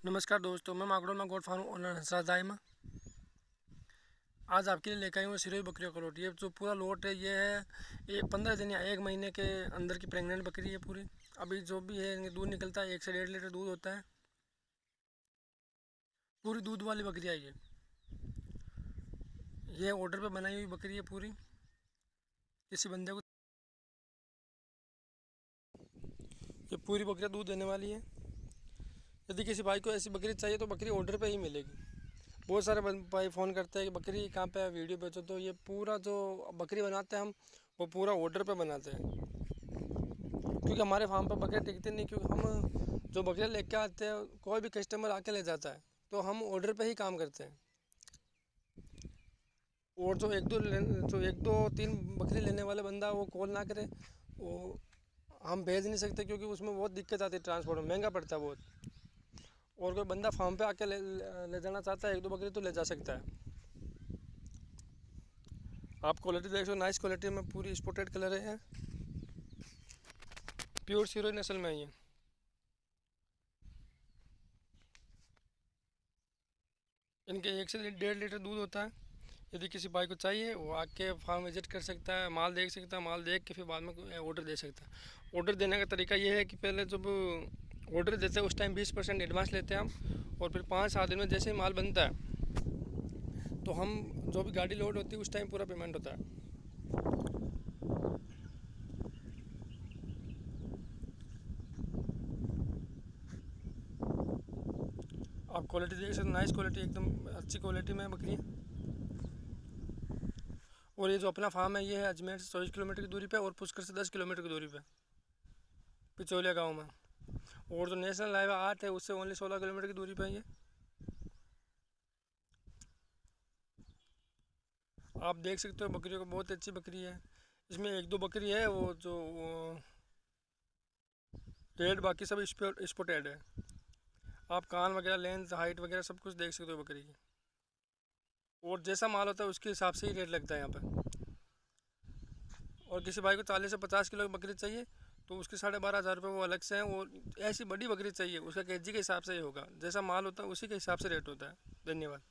नमस्कार दोस्तों, मैं मागड़ोल में गोट फार्म ओनर हंसराज दाइमा। आज आपके लिए लेकर आई हूँ सिरोही बकरियों का लोट। ये जो पूरा लोट है ये 15 दिन या 1 महीने के अंदर की प्रेग्नेंट बकरी है पूरी। अभी जो भी है दूध निकलता है 1 से 1.5 लीटर दूध होता है। पूरी दूध वाली बकरी है ये ऑर्डर पे बनाई हुई बकरी है पूरी। किसी बंदे को ये पूरी बकरियाँ दूध देने वाली है। यदि किसी भाई को ऐसी बकरी चाहिए तो बकरी ऑर्डर पे ही मिलेगी। बहुत सारे भाई फ़ोन करते हैं कि बकरी कहाँ पे है, वीडियो बेचो। तो ये पूरा जो बकरी बनाते हैं हम, वो पूरा ऑर्डर पे बनाते हैं, क्योंकि हमारे फार्म पे बकरी टिकती नहीं। क्योंकि हम जो बकरियाँ लेके आते हैं कोई भी कस्टमर आके ले जाता है, तो हम ऑर्डर पे ही काम करते हैं। और जो एक दो तीन बकरी लेने वाले बंदा वो कॉल ना करे, वो हम भेज नहीं सकते, क्योंकि उसमें बहुत दिक्कत आती है, ट्रांसपोर्ट में महंगा पड़ता है बहुत। और कोई बंदा फार्म पे आके ले जाना चाहता है 1-2 बकरी तो ले जा सकता है। आप क्वालिटी देख लो, नाइस क्वालिटी में पूरी स्पॉटेड कलर है, प्योर सिरोही नस्ल में है ये। इनके 1 से 1.5 लीटर दूध होता है। यदि किसी भाई को चाहिए वो आके फार्म विजिट कर सकता है, माल देख सकता है, माल देख के फिर बाद में ऑर्डर दे सकता है। ऑर्डर देने का तरीका ये है कि पहले जब ऑर्डर देते हैं उस टाइम 20% एडवांस लेते हैं हम, और फिर 5-7 दिन में जैसे ही माल बनता है तो हम जो भी गाड़ी लोड होती है उस टाइम पूरा पेमेंट होता है। आप क्वालिटी देख सकते, नाइस क्वालिटी, एकदम अच्छी क्वालिटी में बकरी है। और ये जो अपना फार्म है ये है अजमेर से 24 किलोमीटर की दूरी पे, और पुष्कर से 10 किलोमीटर की दूरी पे, पिचौलिया गांव में। और जो नेशनल हाईवे 8 है उससे ओनली 16 किलोमीटर की दूरी पे है ये। आप देख सकते हो बकरियों को, बहुत अच्छी बकरी है। इसमें 1-2 बकरी है वो जो रेड, बाकी सब स्पॉटेड है। आप कान वगैरह, लेंथ, हाइट वगैरह सब कुछ देख सकते हो बकरी की। और जैसा माल होता है उसके हिसाब से ही रेट लगता है यहाँ पे। और किसी भाई को 40 से 50 किलो की बकरी चाहिए तो उसके 12,500 रुपये वो अलग से हैं। और ऐसी बड़ी बकरी चाहिए उसका केजी के हिसाब से ही होगा, जैसा माल होता है उसी के हिसाब से रेट होता है। धन्यवाद।